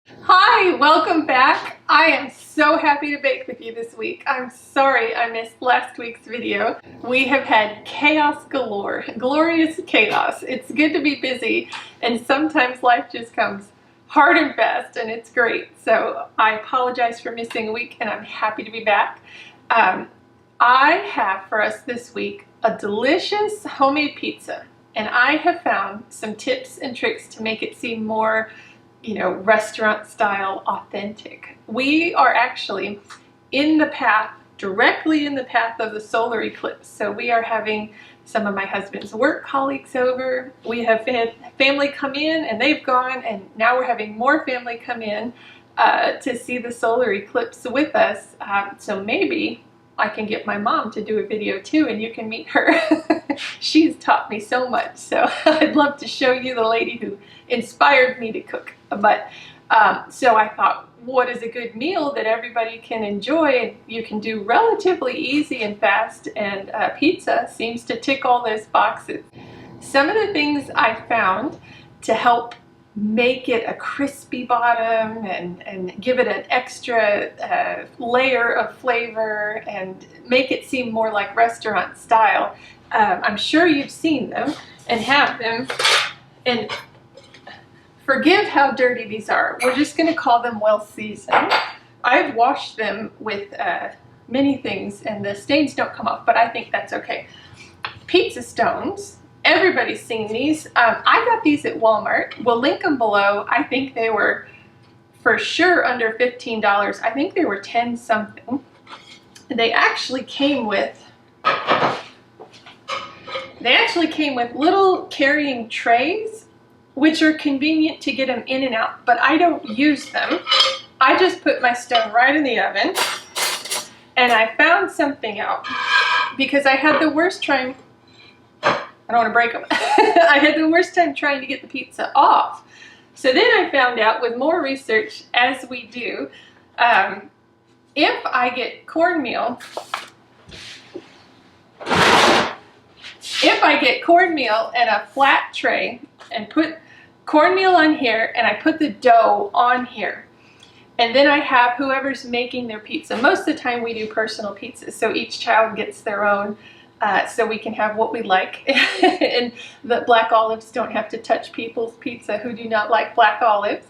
Hi, welcome back. I am so happy to bake with you this week. I'm sorry I missed last week's video. We have had chaos galore, glorious chaos. It's good to be busy, and sometimes life just comes hard and fast, and it's great. So I apologize for missing a week, and I'm happy to be back. I have for us this week a delicious homemade pizza, and I have found some tips and tricks to make it seem more restaurant style, authentic. We are actually in the path, directly in the path of the solar eclipse. So we are having some of my husband's work colleagues over. We have had family come in and they've gone, and now we're having more family come in to see the solar eclipse with us. So maybe I can get my mom to do a video too, and you can meet her. She's taught me so much, so I'd love to show you the lady who inspired me to cook. But so I thought, what is a good meal that everybody can enjoy and you can do relatively easy and fast, and pizza seems to tick all those boxes. Some of the things I found to help make it a crispy bottom and give it an extra layer of flavor and make it seem more like restaurant style. I'm sure you've seen them and have them, and forgive how dirty these are. We're just going to call them well seasoned. I've washed them with many things and the stains don't come off, but I think that's okay. Pizza stones. Everybody's seen these. I got these at Walmart. We'll link them below. I think they were for sure under $15. I think they were 10 something. They actually came with little carrying trays, which are convenient to get them in and out, but I don't use them. I just put my stone right in the oven, and I found something out because I had the worst time. I don't want to break them. I had the worst time trying to get the pizza off. So then I found out, with more research as we do, if I get cornmeal and a flat tray and put cornmeal on here, and I put the dough on here, and then I have whoever's making their pizza. Most of the time we do personal pizzas, so each child gets their own, so we can have what we like. And the black olives don't have to touch people's pizza who do not like black olives.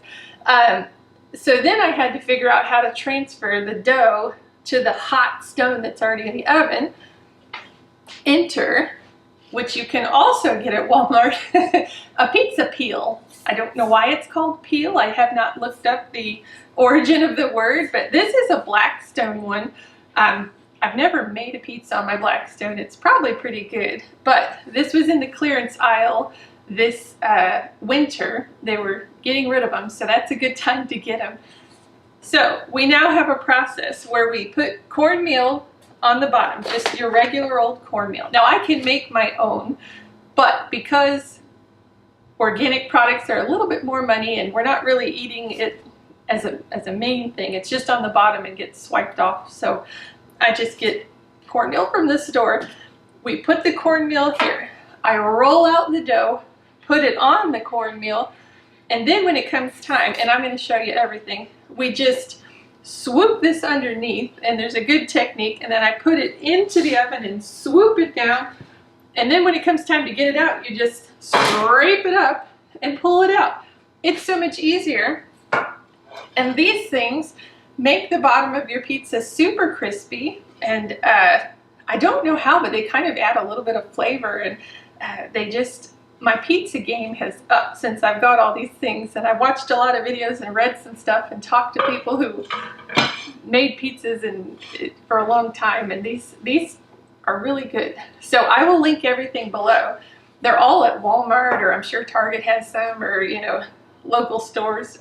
So then I had to figure out how to transfer the dough to the hot stone that's already in the oven. Enter, which you can also get at Walmart, a pizza peel. I don't know why it's called peel. I have not looked up the origin of the word, but this is a Blackstone one. I've never made a pizza on my Blackstone. It's probably pretty good, but this was in the clearance aisle this winter. They were getting rid of them, so that's a good time to get them. So we now have a process where we put cornmeal on the bottom, just your regular old cornmeal. Now I can make my own, but because organic products are a little bit more money and we're not really eating it as a main thing, it's just on the bottom and gets swiped off. So I just get cornmeal from the store. We put the cornmeal here. I roll out the dough, put it on the cornmeal, and then when it comes time, and I'm going to show you everything, we just swoop this underneath, and there's a good technique, and then I put it into the oven and swoop it down, and then when it comes time to get it out, you just scrape it up and pull it out. It's so much easier, and these things make the bottom of your pizza super crispy, and I don't know how, but they kind of add a little bit of flavor, and my pizza game has upped since I've got all these things, and I've watched a lot of videos and read some stuff and talked to people who made pizzas for a long time, and these are really good. So I will link everything below. They're all at Walmart, or I'm sure Target has some, or local stores,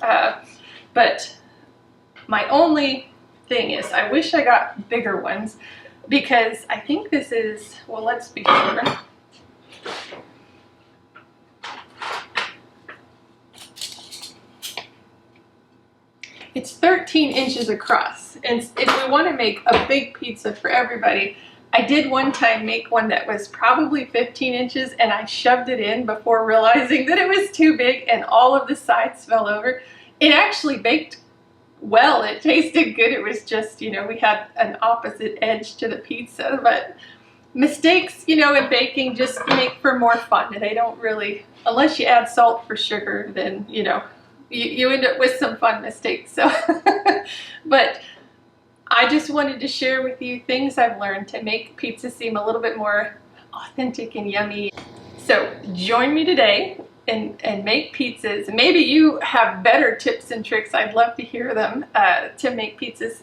but my only thing is I wish I got bigger ones, because I think this is, well, let's be sure. It's 13 inches across, and if we want to make a big pizza for everybody, I did one time make one that was probably 15 inches, and I shoved it in before realizing that it was too big and all of the sides fell over. It actually baked well. It tasted good. It was just, you know, we had an opposite edge to the pizza, but mistakes, you know, in baking just make for more fun. They don't really, unless you add salt for sugar, then, you know, you end up with some fun mistakes. So, but I just wanted to share with you things I've learned to make pizza seem a little bit more authentic and yummy. So join me today and make pizzas. Maybe you have better tips and tricks. I'd love to hear them to make pizzas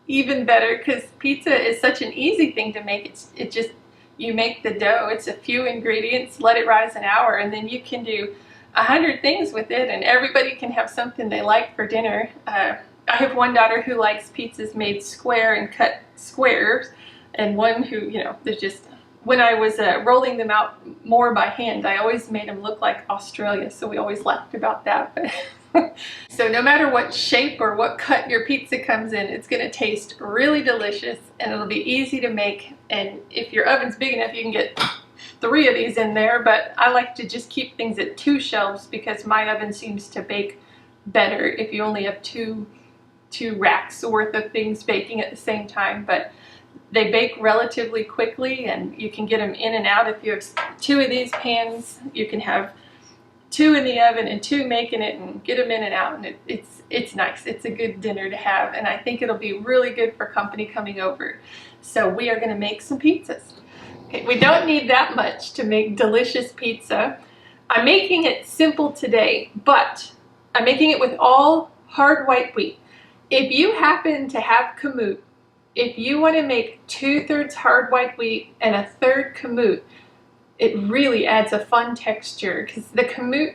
even better, because pizza is such an easy thing to make. It just, you make the dough, it's a few ingredients, let it rise an hour, and then you can do 100 things with it, and everybody can have something they like for dinner. I have one daughter who likes pizzas made square and cut squares, and one who, you know, there's just, when I was rolling them out more by hand, I always made them look like Australia, so we always laughed about that. But so no matter what shape or what cut your pizza comes in, it's going to taste really delicious, and it'll be easy to make. And if your oven's big enough, you can get 3 of these in there, but I like to just keep things at 2 shelves because my oven seems to bake better if you only have two racks worth of things baking at the same time. But they bake relatively quickly, and you can get them in and out. If you have 2 of these pans, you can have 2 in the oven and 2 making it, and get them in and out, and it's nice. It's a good dinner to have, and I think it'll be really good for company coming over. So we are going to make some pizzas. Okay, we don't need that much to make delicious pizza. I'm making it simple today, but I'm making it with all hard white wheat. If you happen to have kamut, if you want to make 2/3 hard white wheat and 1/3 kamut, it really adds a fun texture, because the kamut,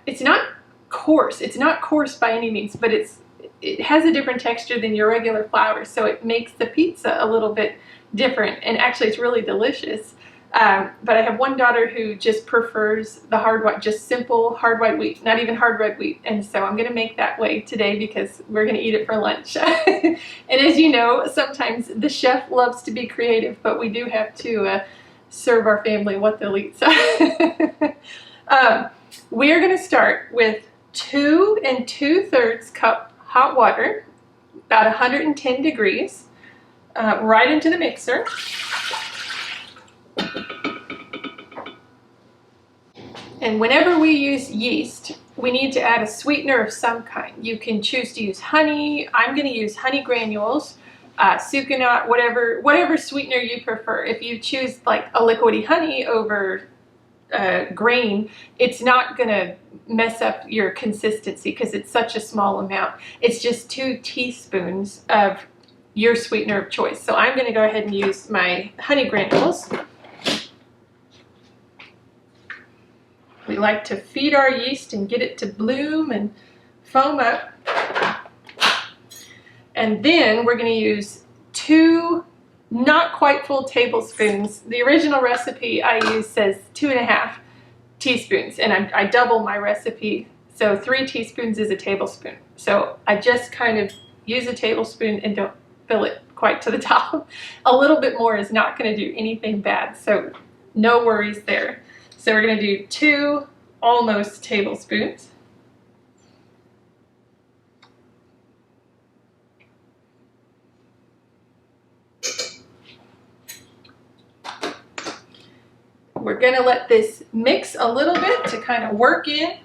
it's not coarse. It's not coarse by any means, but it has a different texture than your regular flour, so it makes the pizza a little bit different, and actually it's really delicious. But I have one daughter who just prefers the hard white, just simple hard white wheat, not even hard red wheat, and so I'm going to make that way today because we're going to eat it for lunch. And as you know, sometimes the chef loves to be creative, but we do have to serve our family what they'll eat. So we are going to start with 2 2/3 cup hot water, about 110 degrees, right into the mixer. And whenever we use yeast, we need to add a sweetener of some kind. You can choose to use honey. I'm going to use honey granules, sucanat, whatever sweetener you prefer. If you choose like a liquidy honey over grain, it's not going to mess up your consistency because it's such a small amount. It's just 2 teaspoons of your sweetener of choice. So I'm going to go ahead and use my honey granules. We like to feed our yeast and get it to bloom and foam up. And then we're going to use 2 not quite full tablespoons. The original recipe I use says 2.5 teaspoons, and I double my recipe, so 3 teaspoons is a tablespoon. So I just kind of use a tablespoon and don't fill it quite to the top. A little bit more is not going to do anything bad, so no worries there. So we're going to do 2 almost tablespoons. We're going to let this mix a little bit to kind of work in.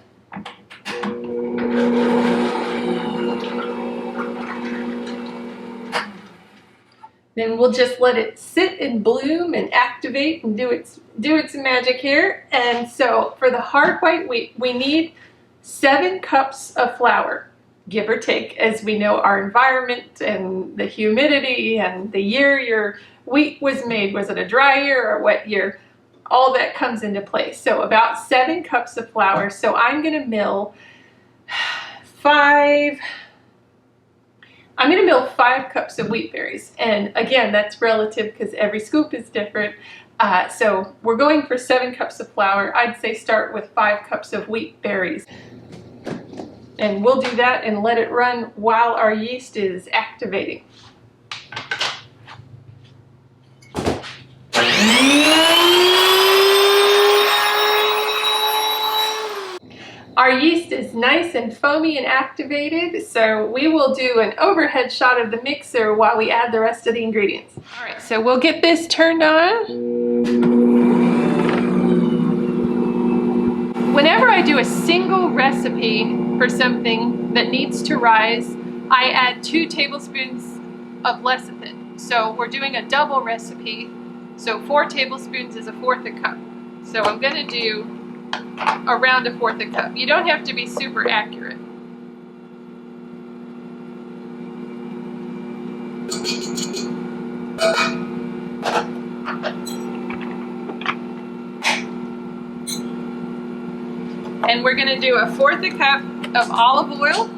Then we'll just let it sit and bloom and activate and do its magic here. And so for the hard white wheat, we need 7 cups of flour, give or take, as we know our environment and the humidity and the year your wheat was made. Was it a dry year or a wet year? All that comes into play. So about 7 cups of flour. So I'm going to mill 5 cups of wheat berries. And again, that's relative because every scoop is different. So we're going for 7 cups of flour. I'd say start with 5 cups of wheat berries. And we'll do that and let it run while our yeast is activating. Our yeast is nice and foamy and activated, so we will do an overhead shot of the mixer while we add the rest of the ingredients. All right, so we'll get this turned on. Whenever I do a single recipe for something that needs to rise, I add 2 tablespoons of lecithin. So we're doing a double recipe, so 4 tablespoons is 1/4 a cup. So I'm going to do around 1/4 a cup. You don't have to be super accurate. And we're going to do 1/4 a cup of olive oil.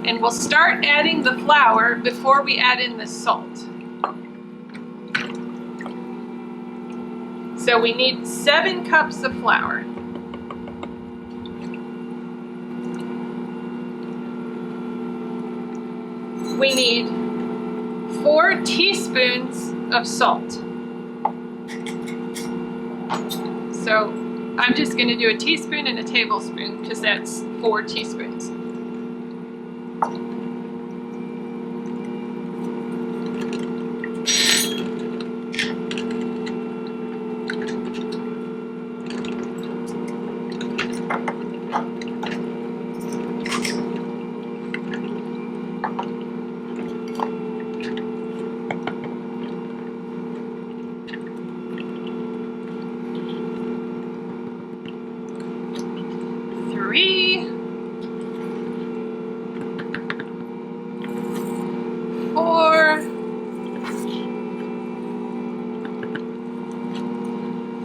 And we'll start adding the flour before we add in the salt. So we need 7 cups of flour. We need 4 teaspoons of salt. So I'm just going to do a teaspoon and a tablespoon because that's 4 teaspoons.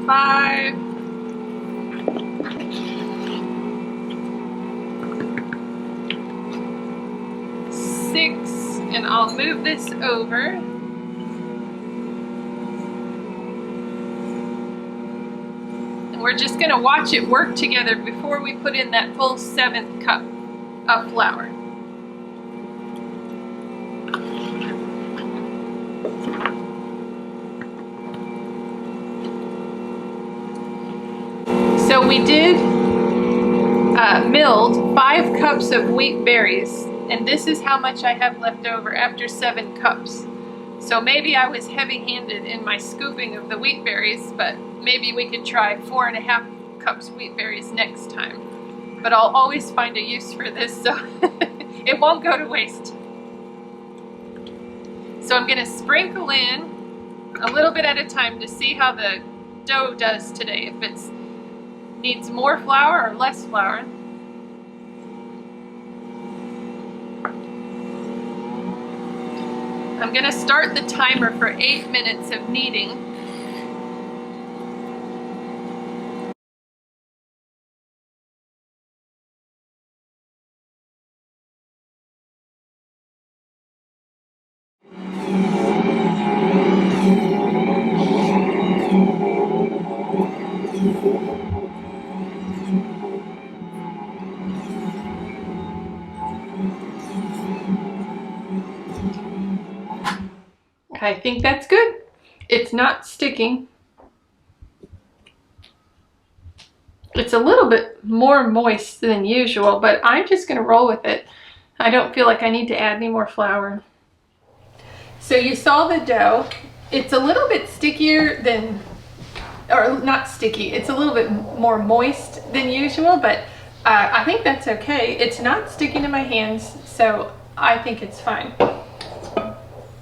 Five, 6, and I'll move this over. And we're just going to watch it work together before we put in that full 7th cup of flour. So we did milled 5 cups of wheat berries, and this is how much I have left over after 7 cups. So maybe I was heavy-handed in my scooping of the wheat berries, but maybe we could try 4.5 cups wheat berries next time. But I'll always find a use for this, so it won't go to waste. So I'm going to sprinkle in a little bit at a time to see how the dough does today, if it needs more flour or less flour. I'm going to start the timer for 8 minutes of kneading. I think that's good. It's not sticking. It's a little bit more moist than usual, but I'm just going to roll with it. I don't feel like I need to add any more flour. So you saw the dough. It's a little bit stickier than, or not sticky, it's a little bit more moist than usual, but I think that's okay. It's not sticking to my hands, so I think it's fine.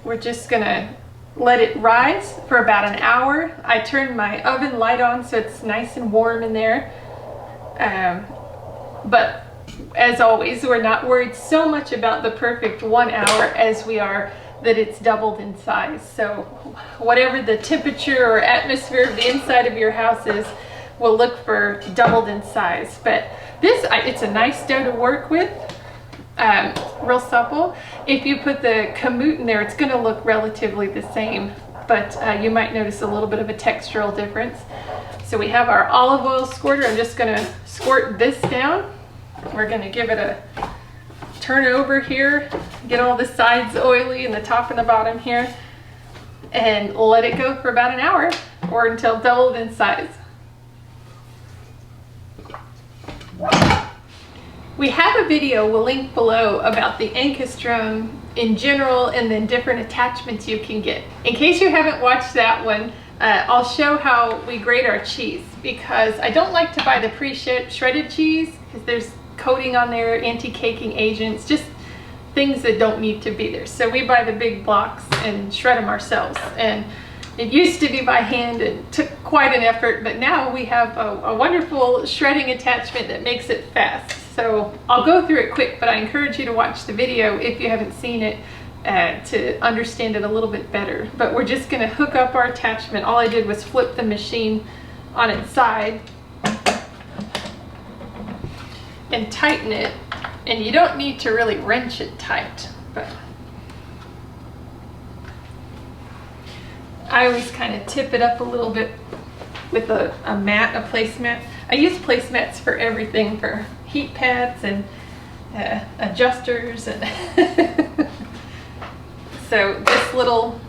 We're just gonna let it rise for about an hour. I turned my oven light on so it's nice and warm in there. But as always, we're not worried so much about the perfect 1 hour as we are that it's doubled in size. So whatever the temperature or atmosphere of the inside of your house is, we'll look for doubled in size. But this, it's a nice dough to work with. Real supple. If you put the kamut in there, it's going to look relatively the same, but you might notice a little bit of a textural difference. So we have our olive oil squirter. I'm just gonna squirt this down. We're gonna give it a turn over here, get all the sides oily and the top and the bottom here, and let it go for about an hour or until doubled in size. We have a video we'll link below about the Anchostrum in general and then different attachments you can get. In case you haven't watched that one, I'll show how we grate our cheese, because I don't like to buy the pre-shredded cheese because there's coating on there, anti-caking agents, just things that don't need to be there. So we buy the big blocks and shred them ourselves. And it used to be by hand and took quite an effort, but now we have a wonderful shredding attachment that makes it fast. So I'll go through it quick, but I encourage you to watch the video if you haven't seen it to understand it a little bit better. But we're just gonna hook up our attachment. All I did was flip the machine on its side and tighten it. And you don't need to really wrench it tight, but I always kind of tip it up a little bit with a mat, a placemat. I use placemats for everything, for heat pads and adjusters, and so this little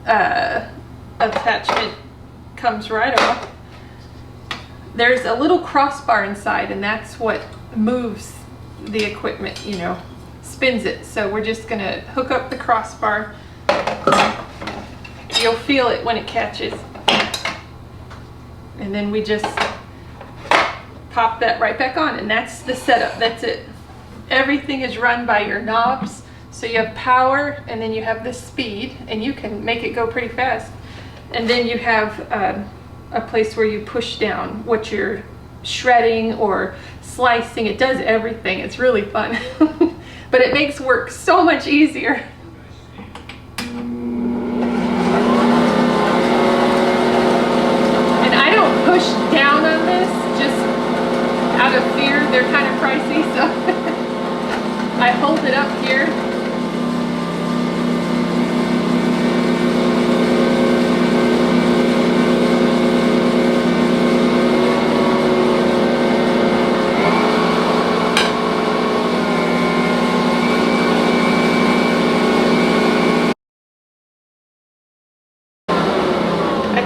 attachment comes right off. There's a little crossbar inside, and that's what moves the equipment, you know, spins it. So we're just gonna hook up the crossbar. You'll feel it when it catches. And then we just pop that right back on, and that's the setup. That's it. Everything is run by your knobs. So you have power, and then you have the speed, and you can make it go pretty fast. And then you have a place where you push down what you're shredding or slicing. It does everything. It's really fun. But it makes work so much easier. And I don't push down on this just out of fear. They're kind of pricey, so I hold it up here.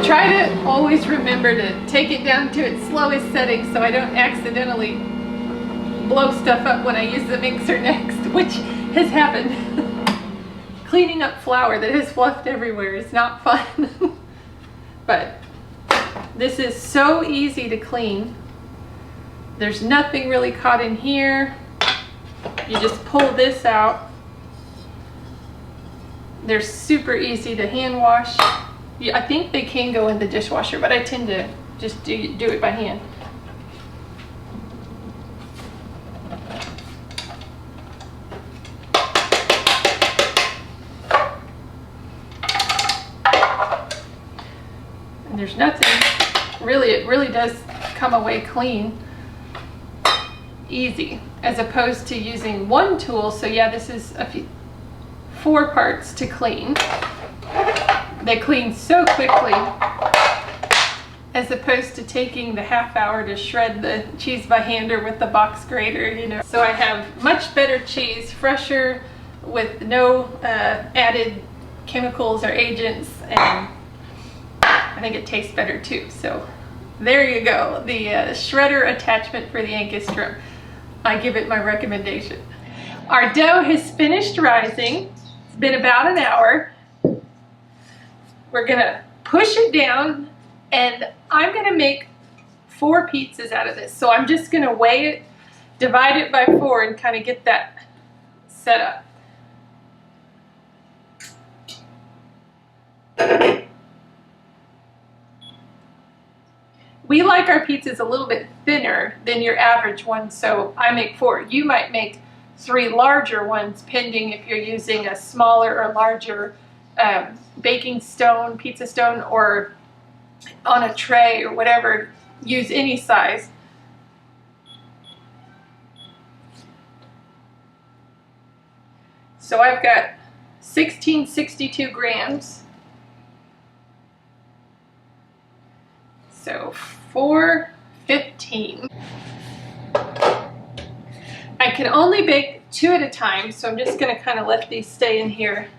Try to always remember to take it down to its slowest setting so I don't accidentally blow stuff up when I use the mixer next, which has happened. Cleaning up flour that is fluffed everywhere is not fun. But this is so easy to clean. There's nothing really caught in here. You just pull this out. They're super easy to hand wash. I think they can go in the dishwasher, but I tend to just do it by hand. And there's nothing, really, it really does come away clean, easy, as opposed to using one tool. So yeah, this is 4 parts to clean. They clean so quickly, as opposed to taking the half hour to shred the cheese by hand or with the box grater, you know. So I have much better cheese, fresher, with no added chemicals or agents, and I think it tastes better too. So there you go, the shredder attachment for the Anchostrum. I give it my recommendation. Our dough has finished rising. It's been about an hour. We're gonna push it down, and I'm gonna make 4 pizzas out of this. So I'm just gonna weigh it, divide it by 4, and kind of get that set up. We like our pizzas a little bit thinner than your average one, so I make 4. You might make 3 larger ones, pending if you're using a smaller or larger baking stone, pizza stone, or on a tray or whatever. Use any size. So I've got 1662 grams, So 415. I can only bake 2 at a time, so I'm just going to kind of let these stay in here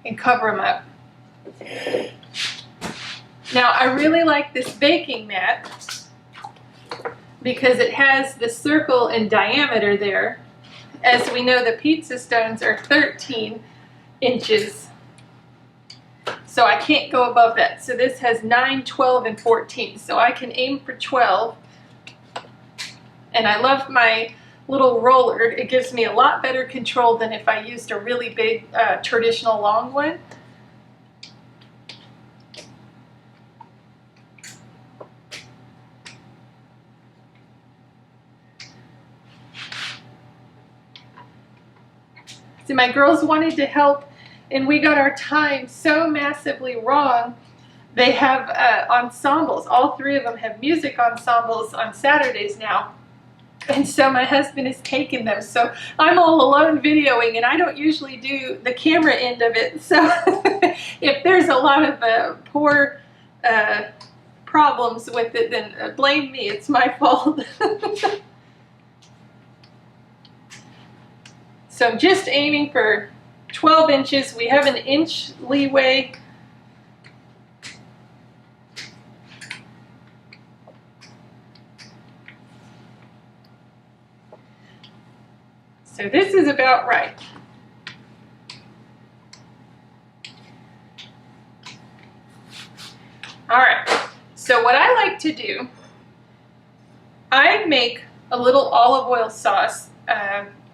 and cover them up. Now I really like this baking mat because it has the circle in diameter there. As we know, the pizza stones are 13 inches, so I can't go above that. So this has 9, 12, and 14, so I can aim for 12. And I love my little roller. It gives me a lot better control than if I used a really big traditional long one. So my girls wanted to help, and we got our time so massively wrong. They have ensembles. All 3 of them have music ensembles on Saturdays now. And so my husband has taken them. So I'm all alone videoing, and I don't usually do the camera end of it. So if there's a lot of poor problems with it, then blame me. It's my fault. So I'm just aiming for 12 inches. We have an inch leeway. So this is about right. All right, so what I like to do, I make a little olive oil sauce.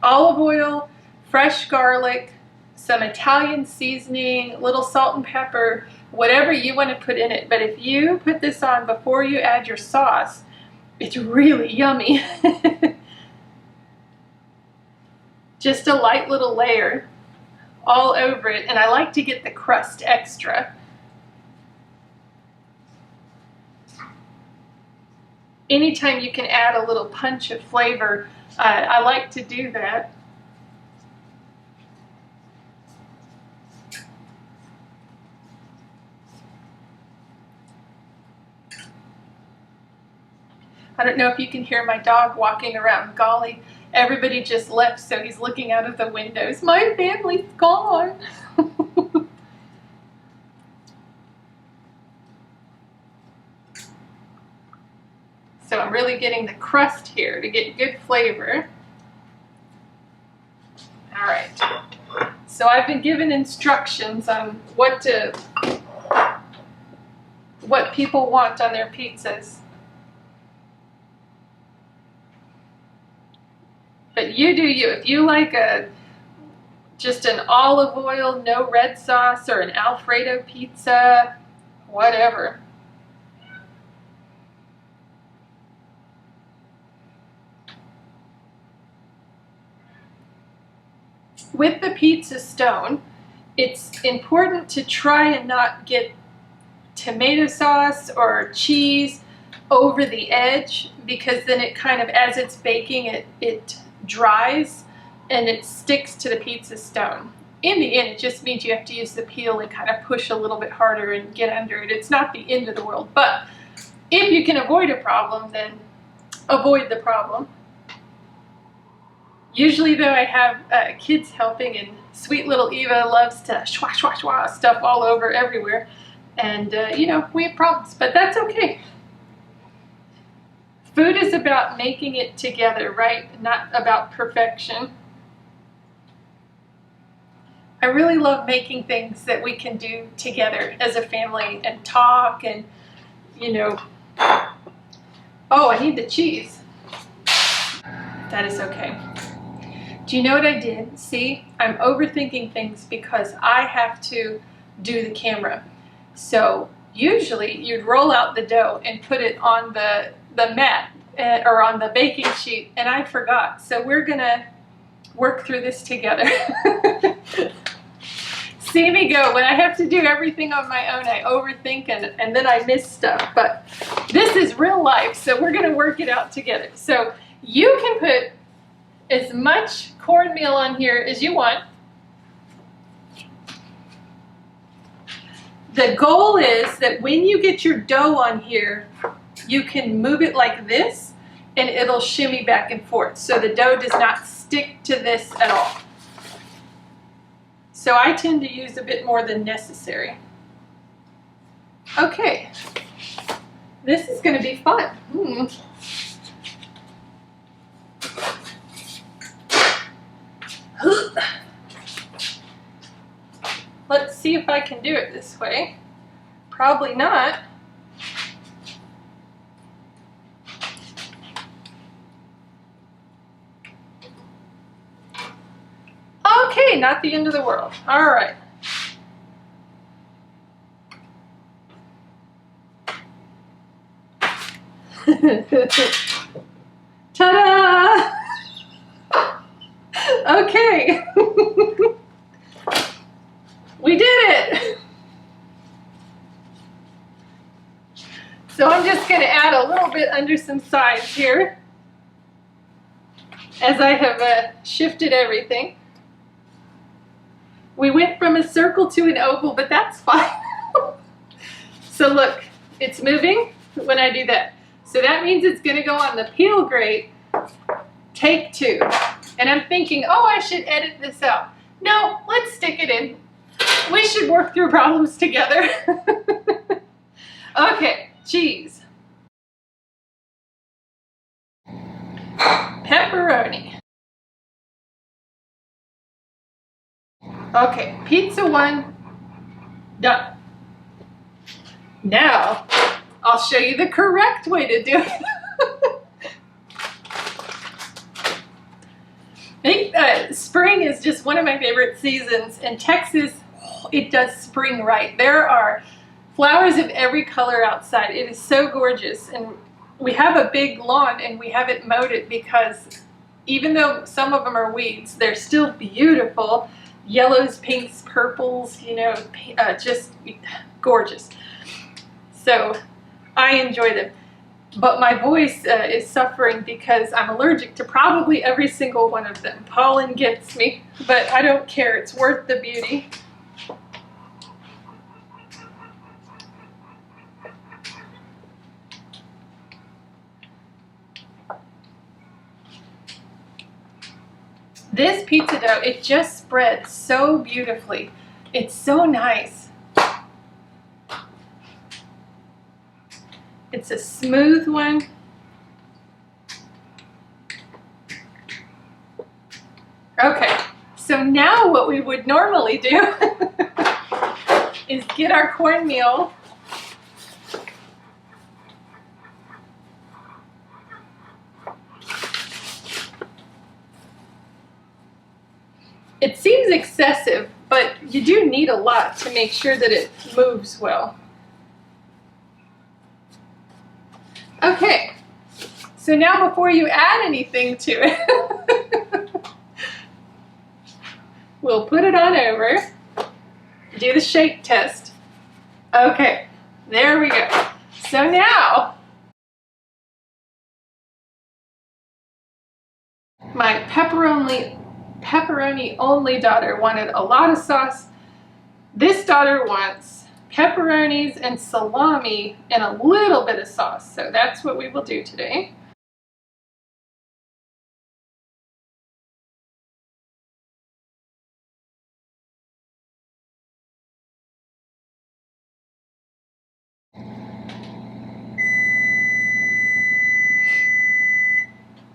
Olive oil, fresh garlic, some Italian seasoning, little salt and pepper, whatever you want to put in it. But if you put this on before you add your sauce, it's really yummy. Just a light little layer all over it, and I like to get the crust extra. Anytime you can add a little punch of flavor, I like to do that. I don't know if you can hear my dog walking around. Golly, everybody just left, so he's looking out of the windows. My family's gone. So I'm really getting the crust here to get good flavor. All right. So I've been given instructions on what people want on their pizzas. But you do you. If you like just an olive oil, no red sauce, or an Alfredo pizza, whatever. With the pizza stone, it's important to try and not get tomato sauce or cheese over the edge, because then it kind of, as it's baking, it dries and it sticks to the pizza stone. In the end, it just means you have to use the peel and kind of push a little bit harder and get under it. It's not the end of the world, but if you can avoid a problem, then avoid the problem. Usually though, I have kids helping, and sweet little Eva loves to shwa shwa shwa stuff all over everywhere, and you know, we have problems, but that's okay. Food is about making it together, right? Not about perfection. I really love making things that we can do together as a family and talk and, you know. Oh, I need the cheese. That is okay. Do you know what I did? See, I'm overthinking things because I have to do the camera. So usually you'd roll out the dough and put it on the mat or on the baking sheet, and I forgot. So we're gonna work through this together. See me go. When I have to do everything on my own, I overthink and then I miss stuff. But this is real life, so we're gonna work it out together. So you can put as much cornmeal on here as you want. The goal is that when you get your dough on here, you can move it like this and it'll shimmy back and forth. So the dough does not stick to this at all. So I tend to use a bit more than necessary. Okay, this is going to be fun. Let's see if I can do it this way. Probably not. Okay, not the end of the world. All right. Ta-da! Okay. We did it! So I'm just going to add a little bit under some sides here as I have shifted everything. We went from a circle to an oval, but that's fine. So look, it's moving when I do that. So that means it's going to go on the peel grate, take 2. And I'm thinking, oh, I should edit this out. No, let's stick it in. We should work through problems together. Okay, cheese. Pepperoni. Okay, pizza 1, done. Now, I'll show you the correct way to do it. I think spring is just one of my favorite seasons. In Texas, it does spring right. There are flowers of every color outside. It is so gorgeous. And we have a big lawn and we haven't mowed it because even though some of them are weeds, they're still beautiful. Yellows, pinks, purples, you know, just gorgeous. So I enjoy them. But my voice is suffering because I'm allergic to probably every single one of them. Pollen gets me, but I don't care. It's worth the beauty. This pizza dough, it just spreads so beautifully. It's so nice. It's a smooth one. Okay, so now what we would normally do is get our cornmeal. It seems excessive, but you do need a lot to make sure that it moves well. Okay, so now before you add anything to it, we'll put it on over, do the shake test. Okay, there we go. So now, my pepperoni only daughter wanted a lot of sauce. This daughter wants pepperonis and salami and a little bit of sauce. So that's what we will do today.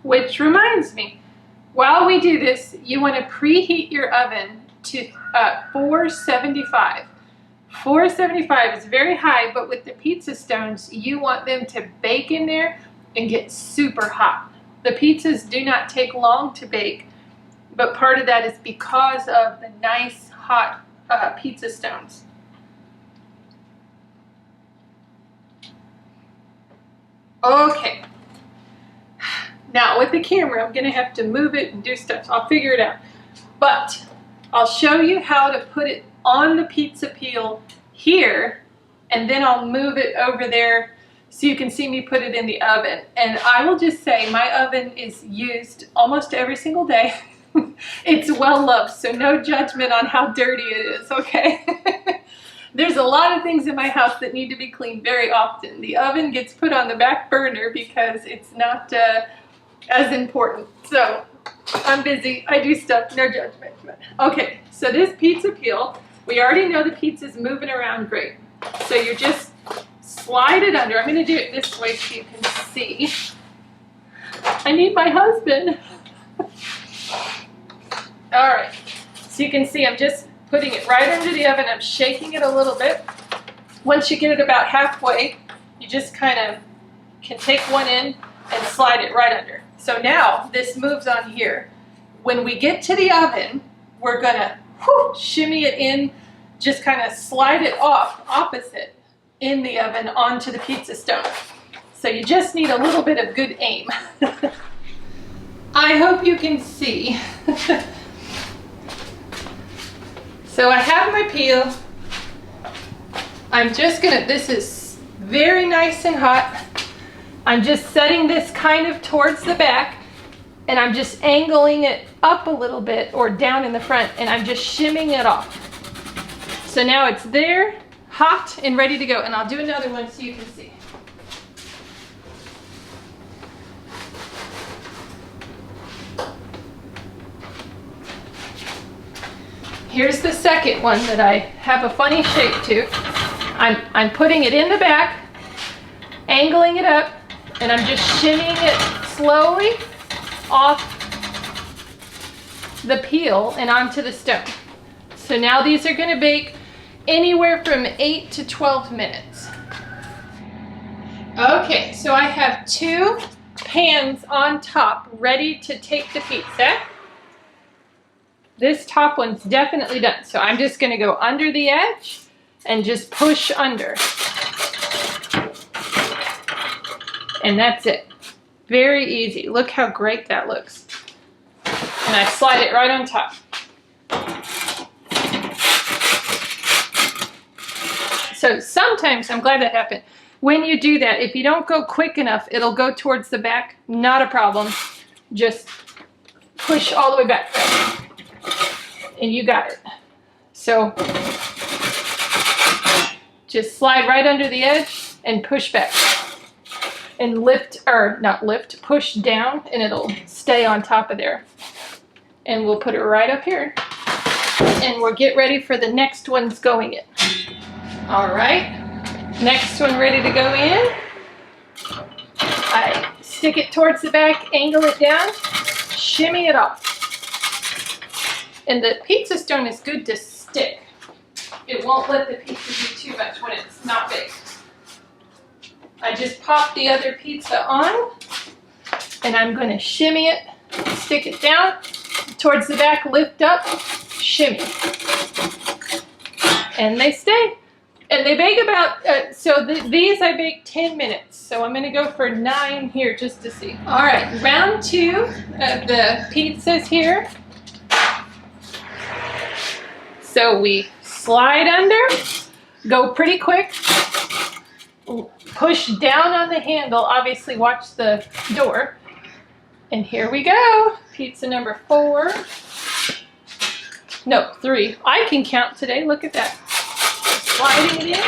Which reminds me, while we do this, you want to preheat your oven to 475. 475 is very high, but with the pizza stones, you want them to bake in there and get super hot. The pizzas do not take long to bake, but part of that is because of the nice hot pizza stones. Okay. Now with the camera, I'm gonna have to move it and do stuff. I'll figure it out. But I'll show you how to put it on the pizza peel here, and then I'll move it over there so you can see me put it in the oven. And I will just say my oven is used almost every single day. It's well loved, so no judgment on how dirty it is, okay? There's a lot of things in my house that need to be cleaned very often. The oven gets put on the back burner because it's not as important. So I'm busy, I do stuff, no judgment. Okay, so this pizza peel, we already know the pizza's moving around great. So you just slide it under. I'm gonna do it this way so you can see. I need my husband. All right, so you can see I'm just putting it right under the oven. I'm shaking it a little bit. Once you get it about halfway, you just kind of can take one in and slide it right under. So now this moves on here. When we get to the oven, we're gonna shimmy it in, just kind of slide it off opposite in the oven onto the pizza stone. So you just need a little bit of good aim. I hope you can see. So I have my peel. I'm just gonna, this is very nice and hot. I'm just setting this kind of towards the back, and I'm just angling it up a little bit or down in the front, and I'm just shimming it off. So now it's there, hot and ready to go. And I'll do another one so you can see. Here's the second one that I have a funny shape to. I'm putting it in the back, angling it up, and I'm just shimmying it slowly off the peel and onto the stone. So now these are going to bake anywhere from 8 to 12 minutes. Okay, so I have 2 pans on top ready to take the pizza. This top one's definitely done, so I'm just going to go under the edge and just push under. And that's it. Very easy. Look how great that looks. And I slide it right on top. So sometimes, I'm glad that happened, when you do that, if you don't go quick enough, it'll go towards the back. Not a problem. Just push all the way back. And you got it. So just slide right under the edge and push back. And lift, or not lift, push down, and it'll stay on top of there. And we'll put it right up here. And we'll get ready for the next one's going in. All right, next one ready to go in. I stick it towards the back, angle it down, shimmy it off. And the pizza stone is good to stick. It won't let the pizza do too much when it's not baked. I just pop the other pizza on, and I'm going to shimmy it, stick it down, towards the back, lift up, shimmy. And they stay. And they bake about, these I bake 10 minutes. So I'm going to go for 9 here just to see. All right, round 2 of the pizzas here. So we slide under, go pretty quick, push down on the handle, obviously watch the door, and here we go. Pizza number 4, no, 3. I can count today, look at that. Sliding it in.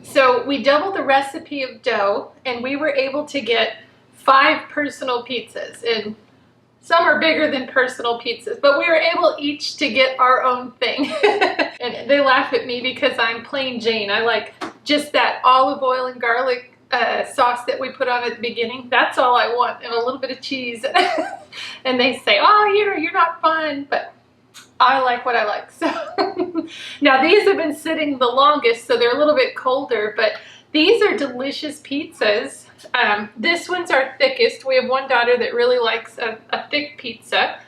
So we doubled the recipe of dough, and we were able to get 5 personal pizzas, and some are bigger than personal pizzas, but we were able each to get our own thing. And they laugh at me because I'm plain Jane. I like just that olive oil and garlic sauce that we put on at the beginning. That's all I want, and a little bit of cheese. And they say, oh, you're not fun, but I like what I like. So now these have been sitting the longest, so they're a little bit colder, but these are delicious pizzas. This one's our thickest. We have one daughter that really likes a thick pizza.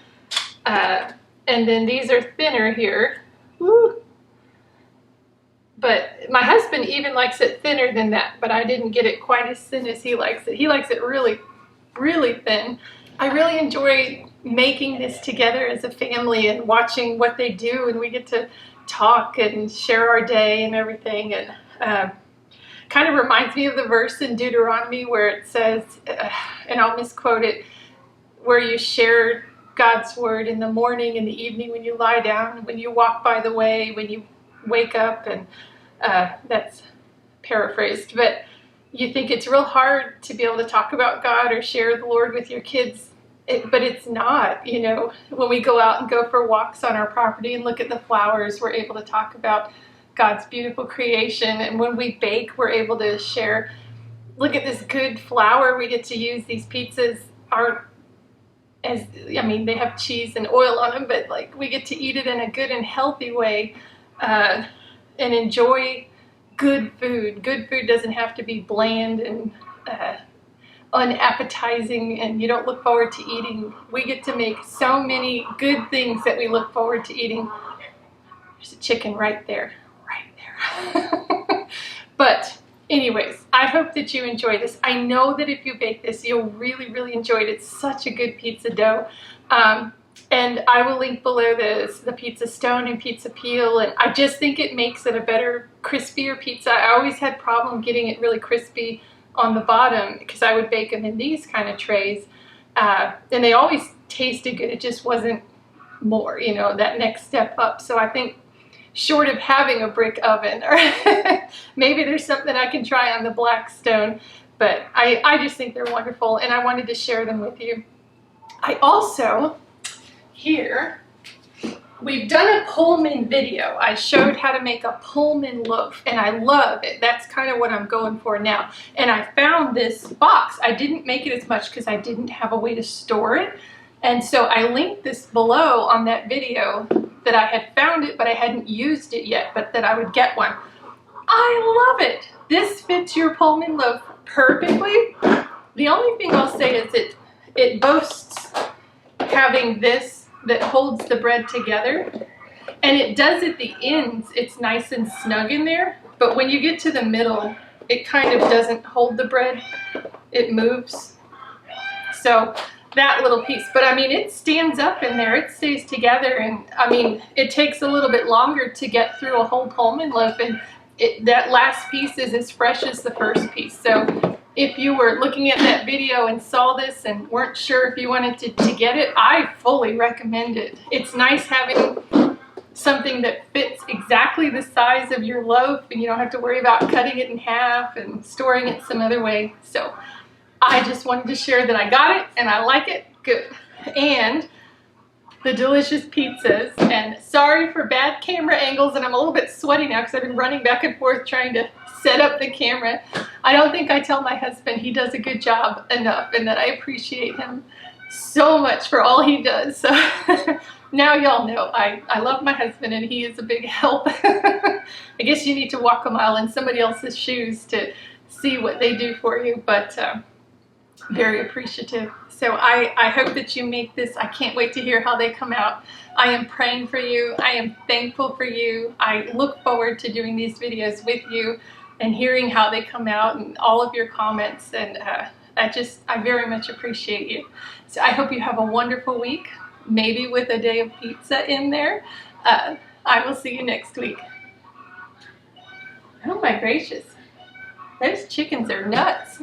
And then these are thinner here. Woo. But my husband even likes it thinner than that, but I didn't get it quite as thin as he likes it. He likes it really, really thin. I really enjoy making this together as a family and watching what they do, and we get to talk and share our day and everything. And kind of reminds me of the verse in Deuteronomy where it says, and I'll misquote it, where you share God's word in the morning, in the evening, when you lie down, when you walk by the way, when you wake up, and that's paraphrased, but you think it's real hard to be able to talk about God or share the Lord with your kids. But it's not, you know. When we go out and go for walks on our property and look at the flowers, we're able to talk about God's beautiful creation. And when we bake, we're able to share, look at this good flour we get to use. These pizzas aren't as, I mean, they have cheese and oil on them, but like we get to eat it in a good and healthy way and enjoy good food. Good food doesn't have to be bland and unappetizing, and you don't look forward to eating. We get to make so many good things that we look forward to eating. There's a chicken right there. But anyways, I hope that you enjoy this. I know that if you bake this, you'll really, really enjoy it. It's such a good pizza dough. And I will link below the pizza stone and pizza peel. And I just think it makes it a better, crispier pizza. I always had problem getting it really crispy on the bottom because I would bake them in these kind of trays. And they always tasted good. It just wasn't more, you know, that next step up. So I think short of having a brick oven, or maybe there's something I can try on the black stone, but I just think they're wonderful, and I wanted to share them with you. I also, here, we've done a Pullman video. I showed how to make a Pullman loaf, and I love it. That's kind of what I'm going for now. And I found this box. I didn't make it as much because I didn't have a way to store it. And so I linked this below on that video that I had found it, but I hadn't used it yet, but that I would get one. I love it. This fits your Pullman loaf perfectly. The only thing I'll say is it boasts having this that holds the bread together, and it does at the ends. It's nice and snug in there, but when you get to the middle, it kind of doesn't hold the bread. It moves. So that little piece, but I mean, it stands up in there, it stays together, and I mean, it takes a little bit longer to get through a whole Pullman loaf, and that last piece is as fresh as the first piece. So if you were looking at that video and saw this and weren't sure if you wanted to get it, I fully recommend it. It's nice having something that fits exactly the size of your loaf, and you don't have to worry about cutting it in half and storing it some other way. So I just wanted to share that I got it and I like it. Good. And the delicious pizzas. And sorry for bad camera angles, and I'm a little bit sweaty now because I've been running back and forth trying to set up the camera. I don't think I tell my husband he does a good job enough, and that I appreciate him so much for all he does. So now y'all know I love my husband, and he is a big help. I guess you need to walk a mile in somebody else's shoes to see what they do for you, but very appreciative. So I hope that you make this. I can't wait to hear how they come out. I am praying for you. I am thankful for you. I look forward to doing these videos with you and hearing how they come out and all of your comments. And I very much appreciate you. So I hope you have a wonderful week, maybe with a day of pizza in there. I will see you next week. Oh my gracious. Those chickens are nuts.